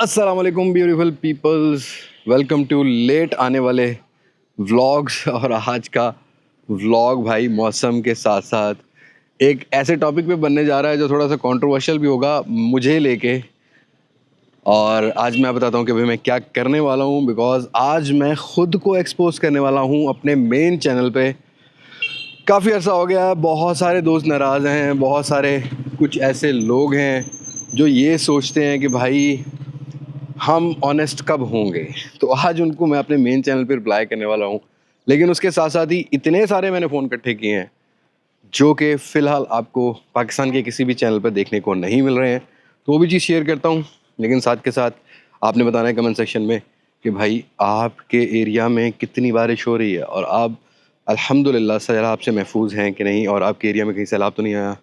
अस्सलाम वालेकुम beautiful peoples, welcome to late आने वाले व्लॉग्स। और आज का व्लॉग भाई मौसम के साथ साथ एक ऐसे टॉपिक पे बनने जा रहा है जो थोड़ा सा कंट्रोवर्शियल भी होगा मुझे लेके। और आज मैं बताता हूँ कि भाई मैं क्या करने वाला हूँ, बिकॉज आज मैं खुद को एक्सपोज करने वाला हूँ अपने मेन चैनल पे। काफ़ी अर्सा हो गया, बहुत सारे दोस्त नाराज़ हैं, बहुत सारे कुछ ऐसे लोग हैं जो ये सोचते हैं कि भाई हम ऑनेस्ट कब होंगे। तो आज उनको मैं अपने मेन चैनल पे रिप्लाई करने वाला हूँ, लेकिन उसके साथ साथ ही इतने सारे मैंने फ़ोन इकट्ठे किए हैं जो कि फ़िलहाल आपको पाकिस्तान के किसी भी चैनल पर देखने को नहीं मिल रहे हैं। तो वो भी चीज़ शेयर करता हूँ, लेकिन साथ के साथ आपने बताना है कमेंट सेक्शन में कि भाई आपके एरिया में कितनी बारिश हो रही है और आप अल्हम्दुलिल्लाह सैलाब से महफूज हैं कि नहीं, और आपके एरिया में कहीं सैलाब तो नहीं आया।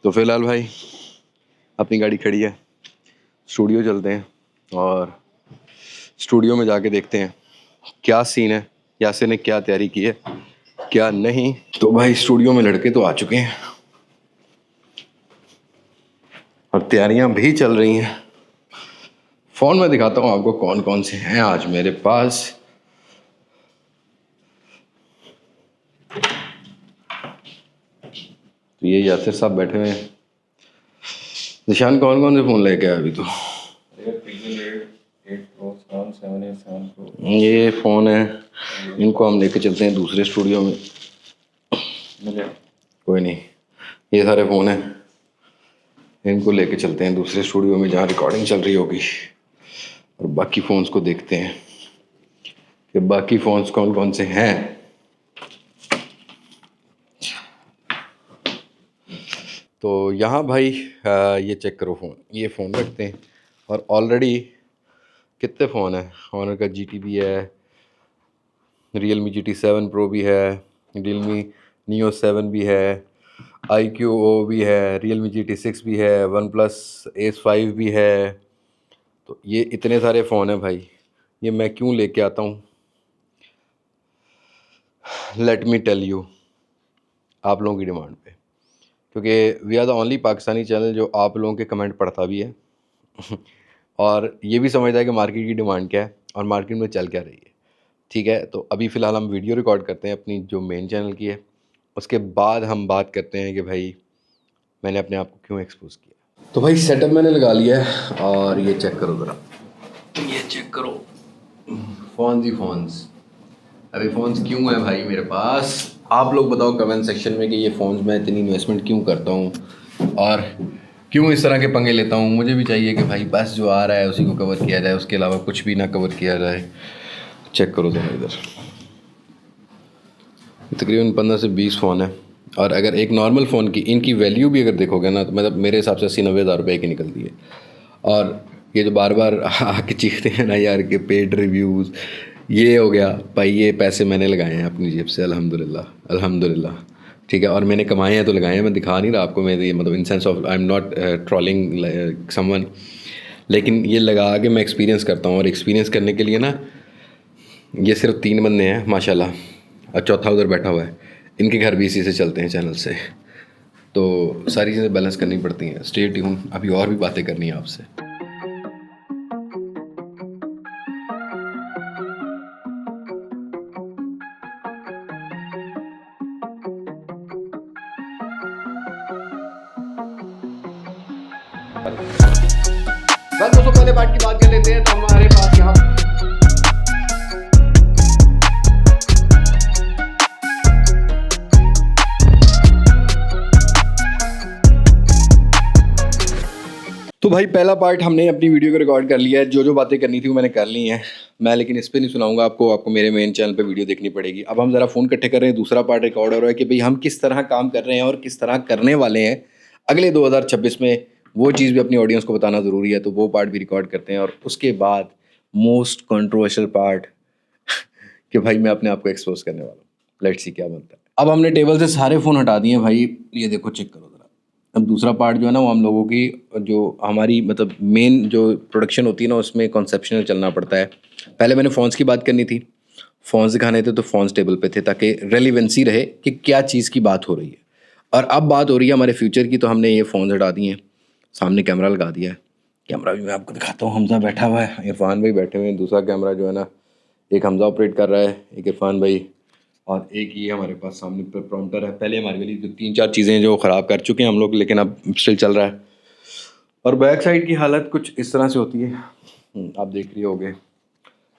तो फ़िलहाल भाई अपनी गाड़ी खड़ी है, स्टूडियो चलते हैं और स्टूडियो में जाके देखते हैं क्या सीन है, यासिर ने क्या तैयारी की है क्या नहीं। तो भाई स्टूडियो में लड़के तो आ चुके हैं और तैयारियां भी चल रही हैं। फ़ोन में दिखाता हूँ आपको कौन कौन से हैं आज मेरे पास। तो ये यासिर साहब बैठे हुए हैं। निशान कौन कौन से फ़ोन लेके आया अभी? तो ये फ़ोन है, इनको हम लेके चलते हैं दूसरे स्टूडियो में। कोई नहीं, ये सारे फ़ोन हैं, इनको लेके चलते हैं दूसरे स्टूडियो में जहाँ रिकॉर्डिंग चल रही होगी, और बाकी फ़ोन्स को देखते हैं कि बाकी फ़ोन्स कौन कौन से हैं। तो यहाँ भाई ये चेक करो फ़ोन, ये फ़ोन रखते हैं और ऑलरेडी कितने फ़ोन हैं। ऑनर का GT भी है, Realme GT7 Pro भी है, Realme Neo 7 भी है, iQOO भी है, Realme GT6 भी है, OnePlus Ace 5 भी है। तो ये इतने सारे फ़ोन हैं भाई, ये मैं क्यों लेके आता हूँ, लेट मी टेल यू, आप लोगों की डिमांड पे, क्योंकि we are the only Pakistani channel जो आप लोगों के कमेंट पढ़ता भी है और ये भी समझता है कि मार्केट की डिमांड क्या है और मार्केट में चल क्या रही है। ठीक है, तो अभी फ़िलहाल हम वीडियो रिकॉर्ड करते हैं अपनी जो मेन चैनल की है, उसके बाद हम बात करते हैं कि भाई मैंने अपने आप को क्यों एक्सपोज किया। तो भाई सेटअप मैंने लगा लिया है और ये चेक करो ज़रा, ये चेक करो फ़ोन्स ही फ़ोन्स। अभी फ़ोन्स क्यों है भाई मेरे पास, आप लोग बताओ कमेंट सेक्शन में कि ये फ़ोन्स मैं इतनी इन्वेस्टमेंट क्यों करता हूँ और क्यों इस तरह के पंगे लेता हूँ। मुझे भी चाहिए कि भाई बस जो आ रहा है उसी को कवर किया जाए, उसके अलावा कुछ भी ना कवर किया जाए। चेक करो ज़रा इधर, तकरीबन 15 से 20 फ़ोन है, और अगर एक नॉर्मल फ़ोन की इनकी वैल्यू भी अगर देखोगे ना, तो मतलब मेरे हिसाब से 80-90 हज़ार रुपये की निकलती है। और ये जो बार बार आके चीखते हैं ना यार कि पेड रिव्यूज़, ये हो गया भाई, ये पैसे मैंने लगाए हैं अपनी जेब से, अल्हम्दुलिल्लाह अल्हम्दुलिल्लाह। ठीक है, और मैंने कमाए हैं तो लगाए हैं, मैं दिखा नहीं रहा आपको, मेरे मतलब in sense of I am not trolling someone, लेकिन ये लगा के मैं एक्सपीरियंस करता हूँ। और एक्सपीरियंस करने के लिए ना, ये सिर्फ 3 बंदे हैं माशाल्लाह, और चौथा उधर बैठा हुआ है, इनके घर भी इसी से चलते हैं चैनल से। तो सारी चीज़ें बैलेंस करनी पड़ती हैं। स्टे ट्यून, अभी और भी बातें करनी है आपसे। बस दोस्तों पहले पार्ट की बात कर लेते हैं। तो हमारे पास यहाँ तो भाई पहला पार्ट हमने अपनी वीडियो को रिकॉर्ड कर लिया है, जो जो बातें करनी थी वो मैंने कर ली हैं। मैं लेकिन इस पर नहीं सुनाऊंगा आपको, आपको मेरे मेन चैनल पे वीडियो देखनी पड़ेगी। अब हम ज़रा फ़ोन इकट्ठे कर रहे हैं, दूसरा पार्ट रिकॉर्ड हो रहा है कि भाई हम किस तरह काम कर रहे हैं और किस तरह करने वाले हैं अगले 2026 में। वो चीज़ भी अपनी ऑडियंस को बताना ज़रूरी है, तो वो पार्ट भी रिकॉर्ड करते हैं। और उसके बाद मोस्ट कंट्रोवर्शियल पार्ट कि भाई मैं अपने आप को एक्सपोज करने वाला हूँ। लेट्स सी क्या बनता है। अब हमने टेबल से सारे फ़ोन हटा दिए भाई, ये देखो चेक करो ज़रा। अब दूसरा पार्ट जो है ना, वो हम लोगों की जो हमारी मतलब मेन जो प्रोडक्शन होती है ना, उसमें कॉन्सेप्शनल चलना पड़ता है। पहले मैंने फ़ोन्स की बात करनी थी, फ़ोन्स दिखाने थे, तो फ़ोन्स टेबल पे थे ताकि रेलिवेंसी रहे कि क्या चीज़ की बात हो रही है। और अब बात हो रही है हमारे फ्यूचर की, तो हमने ये फ़ोन्स हटा दिए हैं, सामने कैमरा लगा दिया है, कैमरा भी मैं आपको दिखाता हूँ। हमजा बैठा हुआ है, इरफान भाई बैठे हुए हैं, दूसरा कैमरा जो है ना एक हमजा ऑपरेट कर रहा है, एक इरफान भाई, और एक ये हमारे पास सामने पर प्रॉम्प्टर है। पहले हमारे वाली जो 3-4 चीज़ें जो ख़राब कर चुके हैं हम लोग, लेकिन अब स्टिल चल रहा है। और बैक साइड की हालत कुछ इस तरह से होती है, आप देख रहे होगे।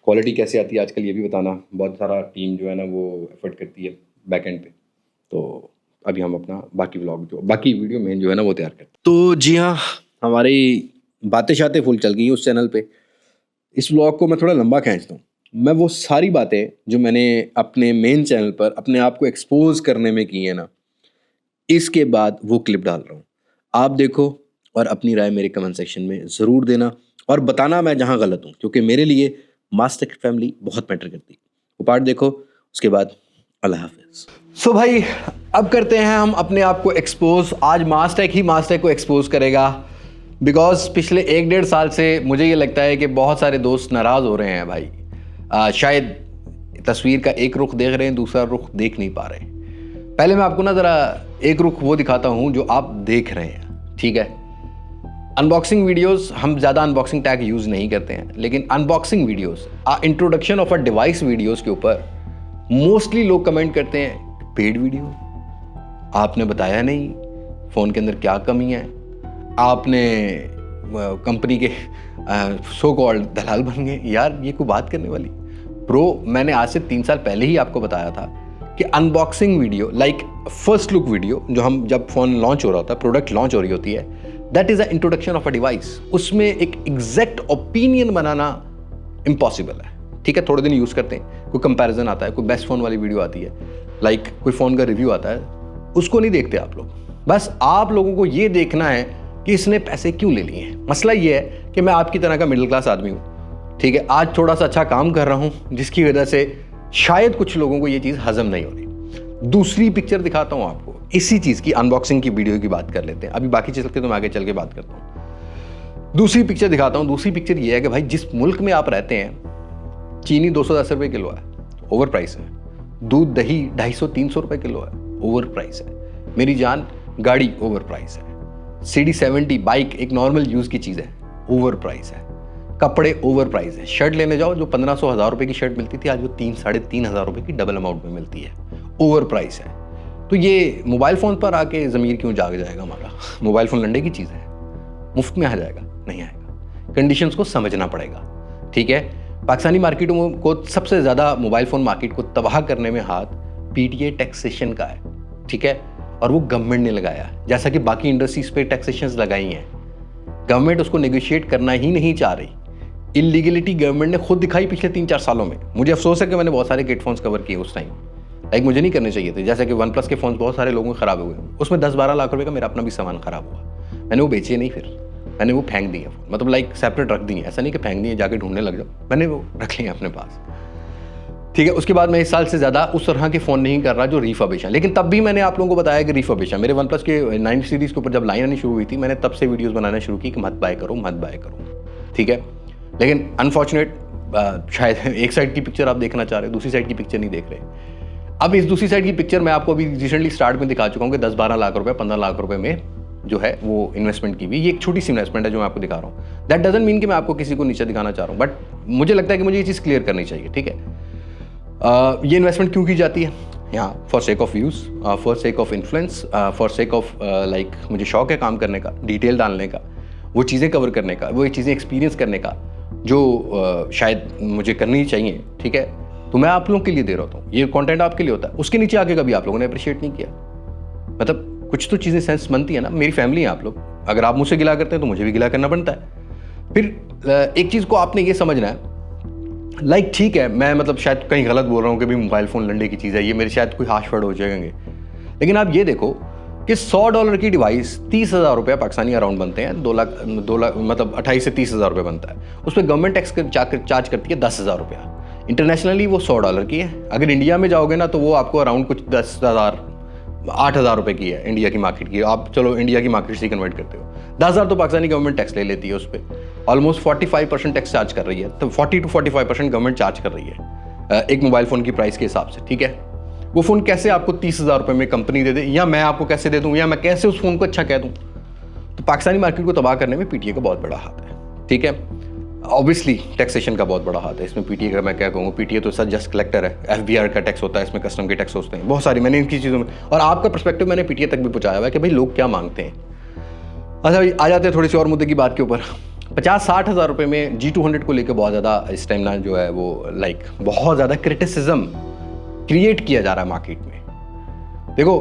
क्वालिटी कैसे आती है आजकल ये भी बताना, बहुत सारा टीम जो है ना वो एफर्ट करती है बैक एंड पे। तो अभी हम अपना बाकी व्लॉग जो बाकी वीडियो में जो है ना वो तैयार करते हैं। तो जी हाँ, हमारी बातें शातें फुल चल गई उस चैनल पे। इस व्लॉग को मैं थोड़ा लंबा खींचता हूँ। मैं वो सारी बातें जो मैंने अपने मेन चैनल पर अपने आप को एक्सपोज करने में की है ना, इसके बाद वो क्लिप डाल रहा हूँ। आप देखो और अपनी राय मेरे कमेंट सेक्शन में ज़रूर देना और बताना मैं जहाँ गलत हूँ, क्योंकि मेरे लिए मास्टर फैमिली बहुत मैटर करती है। वो पार्ट देखो, उसके बाद अल्लाह हाफिज़। सो भाई अब करते हैं हम अपने आप को एक्सपोज। आज मास्टेक ही मास्टेक को एक्सपोज करेगा, बिकॉज पिछले 1-1.5 साल से मुझे ये लगता है कि बहुत सारे दोस्त नाराज़ हो रहे हैं भाई। शायद तस्वीर का एक रुख देख रहे हैं, दूसरा रुख देख नहीं पा रहे। पहले मैं आपको ना ज़रा एक रुख वो दिखाता हूँ जो आप देख रहे हैं, ठीक है। अनबॉक्सिंग वीडियोस, हम ज़्यादा अनबॉक्सिंग टैग यूज़ नहीं करते हैं, लेकिन unboxing videos, introduction of a device videos के ऊपर मोस्टली लोग कमेंट करते हैं पेड वीडियो, आपने बताया नहीं फ़ोन के अंदर क्या कमी है, आपने कंपनी के सो कॉल्ड दलाल बन गए। यार ये कोई बात करने वाली ब्रो, मैंने आज से 3 साल पहले ही आपको बताया था कि unboxing video like first look video, जो हम जब फ़ोन लॉन्च हो रहा होता है, प्रोडक्ट लॉन्च हो रही होती है, that is a introduction of a device. उसमें एक एग्जैक्ट ओपिनियन बनाना इम्पॉसिबल है, ठीक है। थोड़े दिन यूज़ करते हैं, कोई कंपैरिजन आता है, कोई बेस्ट फ़ोन वाली वीडियो आती है, लाइक कोई फ़ोन का रिव्यू आता है, उसको नहीं देखते आप लोग। बस आप लोगों को ये देखना है कि इसने पैसे क्यों ले लिए हैं। मसला ये है कि मैं आपकी तरह का मिडिल क्लास आदमी हूँ, ठीक है। आज थोड़ा सा अच्छा काम कर रहा हूँ, जिसकी वजह से शायद कुछ लोगों को ये चीज़ हजम नहीं हो रही। दूसरी पिक्चर दिखाता हूँ आपको, इसी चीज़ की अनबॉक्सिंग की वीडियो की बात कर लेते हैं। अभी बाकी चीज़ के तो मैं आगे चल के बात करता हूँ। दूसरी पिक्चर दिखाता हूँ। दूसरी पिक्चर ये है कि भाई जिस मुल्क में आप रहते हैं, चीनी 210 रुपये किलो है, ओवर प्राइस है। दूध दही 250-300 रुपये किलो है, ओवर प्राइस है। मेरी जान, गाड़ी ओवर प्राइस है। CD70 बाइक एक नॉर्मल यूज़ की चीज़ है, ओवर प्राइस है। कपड़े ओवर प्राइस है। शर्ट लेने जाओ, जो 1500-1000 रुपये की शर्ट मिलती थी, आज वो 3-3.5 रुपये की डबल अमाउंट में मिलती है, ओवर प्राइस है। तो ये मोबाइल फ़ोन पर आके ज़मीर क्यों जाग जाएगा हमारा? मोबाइल फ़ोन लंडे की चीज़ है, मुफ्त में आ जाएगा? नहीं आएगा। कंडीशंस को समझना पड़ेगा, ठीक है। पाकिस्तानी मार्केटों को सबसे ज़्यादा मोबाइल फ़ोन मार्केट को तबाह करने में हाथ PTA टैक्सेशन का है, ठीक है। और वो गवर्नमेंट ने लगाया, जैसा कि बाकी इंडस्ट्रीज पे टैक्सेशंस लगाई हैं। गवर्नमेंट उसको नेगोशिएट करना ही नहीं चाह रही। इलीगलिटी गवर्नमेंट ने खुद दिखाई पिछले 3-4 सालों में। मुझे अफसोस है कि मैंने बहुत सारे गेट फोन्स कवर किए उस टाइम, लाइक मुझे नहीं करने चाहिए थे। जैसे कि OnePlus के फ़ोन बहुत सारे लोगों के ख़राब हुए, उसमें 10-12 लाख रुपए का मेरा अपना भी सामान ख़राब हुआ। मैंने वो बेचे नहीं, फिर मैंने वो फेंक दिए, मतलब लाइक सेपरेट रख दिए। ऐसा नहीं कि फेंक दिए, जाके ढूंढने लग जाओ, मैंने वो रख लिए अपने पास, ठीक है। उसके बाद मैं इस साल से ज़्यादा उस तरह के फ़ोन नहीं कर रहा जो रिफर्बिश है। लेकिन तब भी मैंने आप लोगों को बताया कि रिफर्बिश है। मेरे OnePlus के 9 सीरीज़ के ऊपर जब लाइन आनी शुरू हुई थी, मैंने तब से वीडियोस बनाना शुरू की कि मत बाय करो, मत बाय करो, ठीक है। लेकिन अनफॉर्चुनेट, शायद एक साइड की पिक्चर आप देखना चाह रहे हो, दूसरी साइड की पिक्चर नहीं देख रहे। अब इस दूसरी साइड की पिक्चर मैं आपको अभी रिसेंटली स्टार्ट में दिखा चुका हूँ कि 10-12 लाख रुपये, 15 लाख रुपये में जो है वो इन्वेस्टमेंट की हुई। ये एक छोटी सी इन्वेस्टमेंट है जो मैं आपको दिखा रहा हूँ। दैट डजंट मीन कि मैं आपको किसी को नीचे दिखाना चाह रहा हूँ, बट मुझे लगता है कि मुझे ये चीज़ क्लियर करनी चाहिए, ठीक है। ये इन्वेस्टमेंट क्यों की जाती है? यहाँ for sake of views, for sake of influence, for sake of like मुझे शौक है काम करने का, डिटेल डालने का, वो चीज़ें कवर करने का, वो चीज़ें एक्सपीरियंस करने का जो शायद मुझे करनी चाहिए, ठीक है। तो मैं आप लोगों के लिए दे रहा हूँ, ये कंटेंट आपके लिए होता है। उसके नीचे आके कभी आप लोगों ने अप्रिशिएट नहीं किया। मतलब कुछ तो चीज़ें सेंस बनती है ना। मेरी फैमिली है आप लोग, अगर आप मुझसे गिला करते हैं तो मुझे भी गिला करना बनता है। फिर एक चीज़ को आपने ये समझना है, लाइक ठीक है, मैं मतलब शायद कहीं गलत बोल रहा हूँ कि भी मोबाइल फ़ोन लंडे की चीज़ है, ये मेरे शायद कोई हाश वर्ड हो जाएंगे। लेकिन आप ये देखो कि $100 की डिवाइस 30,000 रुपये पाकिस्तानी अराउंड बनते हैं, 2 लाख मतलब 28 से 30,000 रुपये बनता है। उस पर गवर्नमेंट टैक्स चार्ज करती है 10,000 रुपया। इंटरनेशनली वो $100 की है। अगर इंडिया में जाओगे ना तो वो आपको अराउंड कुछ 10,000 8,000 रुपये की है इंडिया की मार्केट की। आप चलो इंडिया की मार्केट से कन्वर्ट करते हो, 10,000 तो पाकिस्तानी गवर्नमेंट टैक्स ले लेती है उस पर। ऑलमोस्ट 45% टैक्स चार्ज कर रही है, तो 40 to 45% गवर्नमेंट चार्ज कर रही है एक मोबाइल फ़ोन की प्राइस के हिसाब से, ठीक है। वो फ़ोन कैसे आपको 30,000 रुपये में कंपनी दे दे, या मैं आपको कैसे दे दूँ, या मैं कैसे उस फ़ोन को अच्छा कह दूँ? तो पाकिस्तानी मार्केट को तबाह करने में PTA का बहुत बड़ा हाथ है। ठीक है। ऑब्वियसली टैक्सेशन का बहुत बड़ा हाथ है इसमें। पीटीए का मैं क्या कहूँगा, पीटीए तो सर जस्ट कलेक्टर है, एफबीआर का टैक्स होता है, इसमें कस्टम के टैक्स होते हैं, बहुत सारी मैंने इनकी चीज़ों में, और आपका पर्सपेक्टिव मैंने पीटीए तक भी पहुँचाया हुआ है कि भाई लोग क्या मांगते हैं। अच्छा भाई आ जाते हैं थोड़ी सी और मुद्दे की बात के ऊपर। 50-60 हज़ार रुपये में G200 को लेकर बहुत ज़्यादा इस टाइम ना जो है वो लाइक बहुत ज़्यादा क्रिटिसिज्म क्रिएट किया जा रहा है मार्केट में। देखो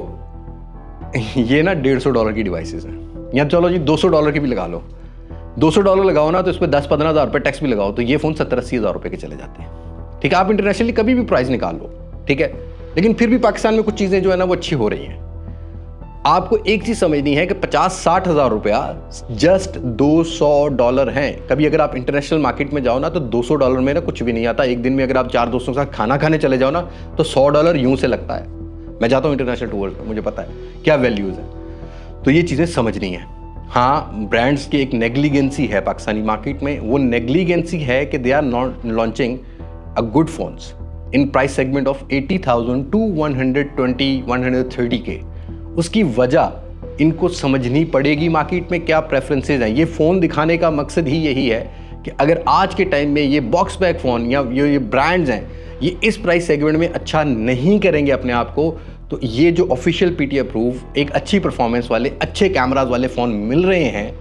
ये ना $150 की डिवाइसेस हैं, या चलो जी $200 की भी लगा लो, $200 लगाओ ना तो इस पर 10-15 हज़ार रुपये टैक्स भी लगाओ तो ये फ़ोन 70-80 हज़ार रुपये के चले जाते हैं। ठीक है, आप इंटरनेशनली कभी भी प्राइस निकाल लो, ठीक है, लेकिन फिर भी पाकिस्तान में कुछ चीज़ें जो है ना वो अच्छी हो रही हैं। आपको एक चीज़ समझनी है कि 50-60 हज़ार रुपया जस्ट $200 हैं। कभी अगर आप इंटरनेशनल मार्केट में जाओ ना तो $200 में ना कुछ भी नहीं आता। एक दिन में अगर आप 4 दोस्तों के साथ खाना खाने चले जाओ ना तो $100 यूं से लगता है। मैं जाता हूँ इंटरनेशनल टूर पर, मुझे पता है क्या वैल्यूज़ है। तो ये चीज़ें समझनी है। हाँ, ब्रांड्स की एक नेग्लिजेंसी है पाकिस्तानी मार्केट में। वो नेग्लिजेंसी है कि they are not launching a good phones in price segment of 80,000 to 120-130 के। उसकी वजह इनको समझनी पड़ेगी मार्केट में क्या प्रेफरेंसेज हैं। ये फ़ोन दिखाने का मकसद ही यही है कि अगर आज के टाइम में ये बॉक्स बैक फ़ोन या ये ब्रांड्स हैं ये इस प्राइस सेगमेंट में अच्छा नहीं करेंगे अपने आप को, तो ये जो ऑफिशियल पीटीए अप्रूव एक अच्छी परफॉर्मेंस वाले अच्छे कैमराज वाले फ़ोन मिल रहे हैं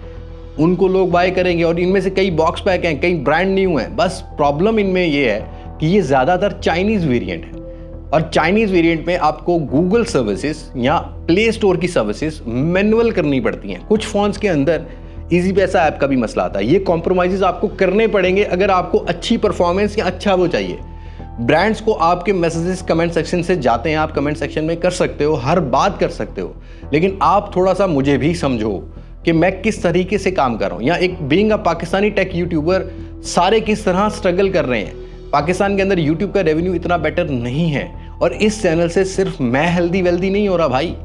उनको लोग बाय करेंगे। और इनमें से कई बॉक्स पैक हैं, कई ब्रांड न्यू हैं। बस प्रॉब्लम इनमें ये है कि ये ज़्यादातर चाइनीज़ वेरिएंट है, और चाइनीज़ वेरिएंट में आपको गूगल सर्विसेज या प्ले स्टोर की सर्विसेज मैनुअल करनी पड़ती हैं। कुछ फ़ोन्स के अंदर ईजी पैसा ऐप का भी मसला आता है। ये कॉम्प्रोमाइज़ आपको करने पड़ेंगे अगर आपको अच्छी परफॉर्मेंस या अच्छा वो चाहिए। ब्रांड्स को आपके मैसेजेस कमेंट सेक्शन से जाते हैं, आप कमेंट सेक्शन में कर सकते हो, हर बात कर सकते हो, लेकिन आप थोड़ा सा मुझे भी समझो कि मैं किस तरीके से काम कर रहा हूँ। या एक being a Pakistani tech YouTuber सारे किस तरह स्ट्रगल कर रहे हैं। पाकिस्तान के अंदर यूट्यूब का रेवेन्यू इतना बेटर नहीं है, और इस चैनल से सिर्फ मैं हेल्दी वेल्दी नहीं हो रहा भाई।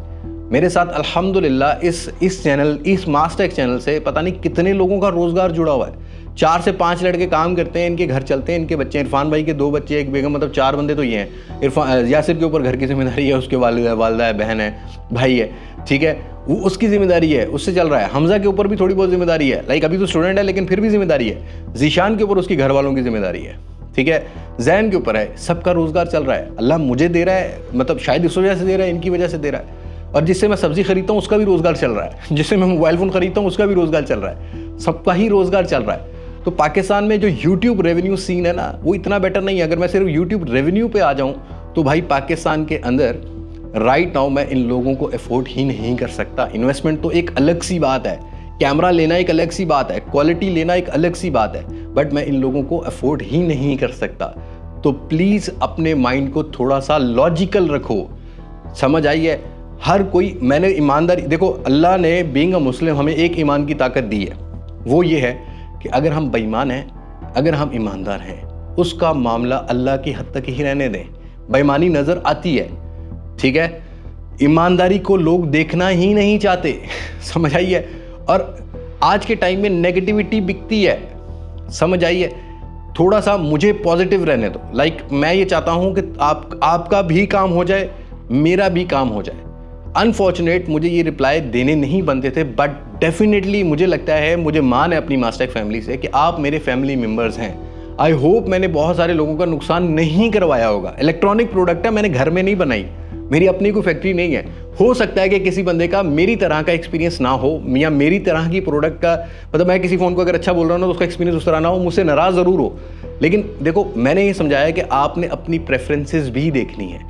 मेरे साथ अल्हम्दुलिल्लाह इस चैनल, इस मास्टेक चैनल से पता नहीं कितने लोगों का रोज़गार जुड़ा हुआ है। 4 से 5 लड़के काम करते हैं, इनके घर चलते हैं, इनके बच्चे, इरफान भाई के 2 बच्चे, एक बेगम, मतलब 4 बंदे तो ये हैं। इरफान यासिर के ऊपर घर की जिम्मेदारी है, उसके वालिदा है, बहन है, भाई है, ठीक है, वो उसकी जिम्मेदारी है, उससे चल रहा है। हमजा के ऊपर भी थोड़ी बहुत जिम्मेदारी है, लाइक अभी तो स्टूडेंट है लेकिन फिर भी जिम्मेदारी है। जीशान के ऊपर उसकी घर वालों की जिम्मेदारी है, ठीक है, जैन के ऊपर है। सबका रोज़गार चल रहा है। अल्लाह मुझे दे रहा है, मतलब शायद इस वजह से दे रहा है, इनकी वजह से दे रहा है। और जिससे मैं सब्जी खरीदता हूँ उसका भी रोज़गार चल रहा है, जिससे मैं मोबाइल फ़ोन खरीदता हूँ उसका भी रोज़गार चल रहा है, सबका ही रोज़गार चल रहा है। तो पाकिस्तान में जो यूट्यूब रेवेन्यू सीन है ना वो इतना बेटर नहीं है। अगर मैं सिर्फ यूट्यूब रेवेन्यू पे आ जाऊँ तो भाई पाकिस्तान के अंदर राइट नाउ मैं इन लोगों को अफोर्ड ही नहीं कर सकता। इन्वेस्टमेंट तो एक अलग सी बात है, कैमरा लेना एक अलग सी बात है, क्वालिटी लेना एक अलग सी बात है, बट मैं इन लोगों को अफोर्ड ही नहीं कर सकता। तो प्लीज़ अपने माइंड को थोड़ा सा लॉजिकल रखो। समझ आई है? हर कोई, मैंने ईमानदारी, देखो अल्लाह ने बीइंग अ मुस्लिम हमें एक ईमान की ताकत दी है, वो ये है कि अगर हम बेईमान हैं, अगर हम ईमानदार हैं, उसका मामला अल्लाह की हद तक ही रहने दें। बेईमानी नज़र आती है, ठीक है, ईमानदारी को लोग देखना ही नहीं चाहते। समझ आई है? और आज के टाइम में नेगेटिविटी बिकती है, समझ आई है? थोड़ा सा मुझे पॉजिटिव रहने दो। लाइक मैं ये चाहता हूँ कि आपका भी काम हो जाए, मेरा भी काम हो जाए। अनफॉर्चुनेट मुझे ये रिप्लाई देने नहीं बनते थे, बट डेफिनेटली मुझे लगता है, मुझे मान है अपनी मास्टेक फैमिली से कि आप मेरे फैमिली मेम्बर्स हैं। आई होप मैंने बहुत सारे लोगों का नुकसान नहीं करवाया होगा। इलेक्ट्रॉनिक प्रोडक्ट है, मैंने घर में नहीं बनाई, मेरी अपनी कोई फैक्ट्री नहीं है। हो सकता है कि किसी बंदे का मेरी तरह का एक्सपीरियंस ना हो, या मेरी तरह की प्रोडक्ट का, मतलब मैं किसी फ़ोन को अगर अच्छा बोल रहा हूँ ना तो उसका एक्सपीरियंस उस तरह ना हो, मुझसे नाराज़ ज़रूर हो। लेकिन देखो मैंने ये समझाया कि आपने अपनी प्रेफरेंसेस भी देखनी है।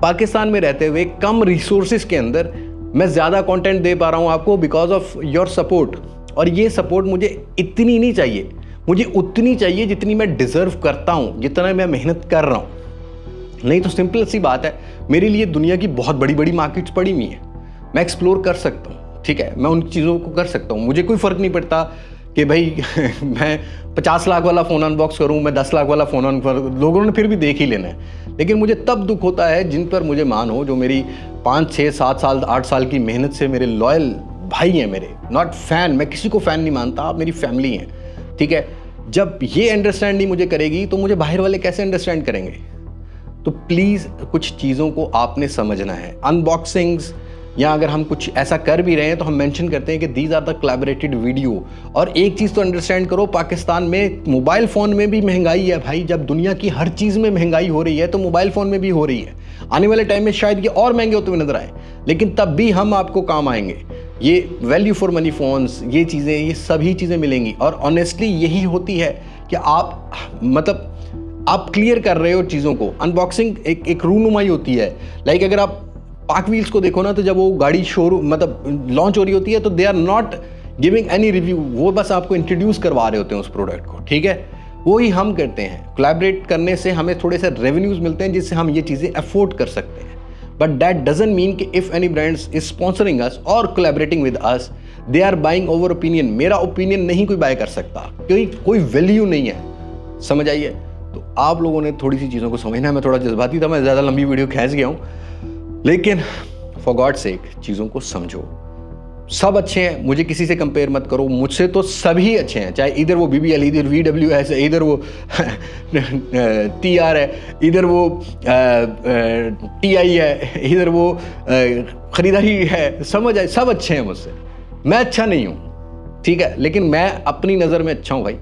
पाकिस्तान में रहते हुए कम रिसोर्सेज के अंदर मैं ज़्यादा कंटेंट दे पा रहा हूँ आपको बिकॉज ऑफ योर सपोर्ट। और ये सपोर्ट मुझे इतनी नहीं चाहिए, मुझे उतनी चाहिए जितनी मैं डिज़र्व करता हूँ, जितना मैं मेहनत कर रहा हूँ। नहीं तो सिंपल सी बात है, मेरे लिए दुनिया की बहुत बड़ी बड़ी मार्केट्स पड़ी हुई हैं, मैं एक्सप्लोर कर सकता हूँ, ठीक है, मैं उन चीज़ों को कर सकता हूँ। मुझे कोई फ़र्क नहीं पड़ता कि भाई मैं 50 लाख वाला फ़ोन अनबॉक्स करूँ, मैं 10 लाख वाला फ़ोन अनबॉक्स, लोगों ने फिर भी देख ही लेना है। लेकिन मुझे तब दुख होता है जिन पर मुझे मान हो, जो मेरी 5, 6, 7 साल 8 साल की मेहनत से मेरे लॉयल भाई हैं, मेरे नॉट फ़ैन, मैं किसी को फ़ैन नहीं मानता, आप मेरी फैमिली हैं, ठीक है। जब ये अंडरस्टैंड नहीं मुझे करेगी तो मुझे बाहर वाले कैसे अंडरस्टैंड करेंगे? तो प्लीज़ कुछ चीज़ों को आपने समझना है। अनबॉक्सिंग्स या अगर हम कुछ ऐसा कर भी रहे हैं तो हम मेंशन करते हैं कि these are the collaborated video. और एक चीज़ तो अंडरस्टैंड करो, पाकिस्तान में मोबाइल फ़ोन में भी महंगाई है भाई। जब दुनिया की हर चीज़ में महंगाई हो रही है तो मोबाइल फ़ोन में भी हो रही है। आने वाले टाइम में शायद ये और महंगे होते हुए नजर आए, लेकिन तब भी हम आपको काम आएंगे। ये वैल्यू फॉर मनी फ़ोन्स, ये चीज़ें, ये सभी चीज़ें मिलेंगी। और ऑनेस्टली यही होती है कि आप मतलब आप क्लियर कर रहे हो चीज़ों को। अनबॉक्सिंग एक रूनुमाई होती है। लाइक अगर आप पाक व्हील्स को देखो ना, तो जब वो गाड़ी शोरूम मतलब लॉन्च हो रही होती है तो they are not giving any review, वो बस आपको इंट्रोड्यूस करवा रहे होते हैं उस प्रोडक्ट को, ठीक है। वो ही हम करते हैं। कोलैबोरेट करने से हमें थोड़े से रेवेन्यूज मिलते हैं जिससे हम ये चीज़ें अफोर्ड कर सकते हैं। बट दैट डजंट मीन कि if any brands is sponsoring us और collaborating with us they are buying our opinion. मेरा ओपिनियन नहीं कोई बाय कर सकता, क्योंकि कोई वैल्यू नहीं है, समझ आइए। तो आप लोगों ने थोड़ी सी चीज़ों को समझना है। मैं थोड़ा जज्बाती था, मैं ज़्यादा लंबी वीडियो खींच गया हूँ, लेकिन फॉर गॉड सेक चीज़ों को समझो। सब अच्छे हैं, मुझे किसी से कंपेयर मत करो, मुझसे तो सभी अच्छे हैं। चाहे इधर वो BBL, इधर VWS है, इधर वो TR है, इधर वो TI है, इधर वो खरीदारी है, समझ आए, सब अच्छे हैं मुझसे। मैं अच्छा नहीं हूँ, ठीक है, लेकिन मैं अपनी नज़र में अच्छा हूँ भाई।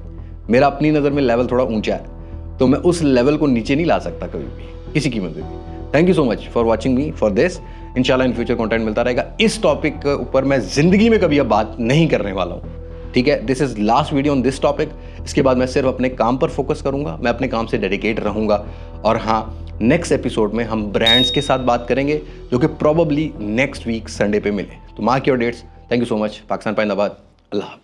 मेरा अपनी नज़र में लेवल थोड़ा ऊंचा है, तो मैं उस लेवल को नीचे नहीं ला सकता कभी भी, किसी कीमत पे भी। Thank you so much for watching me for this. इंशाल्लाह इन फ्यूचर कंटेंट मिलता रहेगा। इस टॉपिक के ऊपर मैं ज़िंदगी में कभी अब बात नहीं करने वाला हूँ, ठीक है। This is last video on this topic. इसके बाद मैं सिर्फ अपने काम पर फोकस करूँगा, मैं अपने काम से डेडिकेट रहूँगा। और हाँ, नेक्स्ट एपिसोड में हम ब्रांड्स के साथ बात करेंगे, जो कि प्रॉबली नेक्स्ट वीक संडे पे मिले। तो mark your dates. Thank you so much. Pakistan पाइंदाबाद। अल्लाह।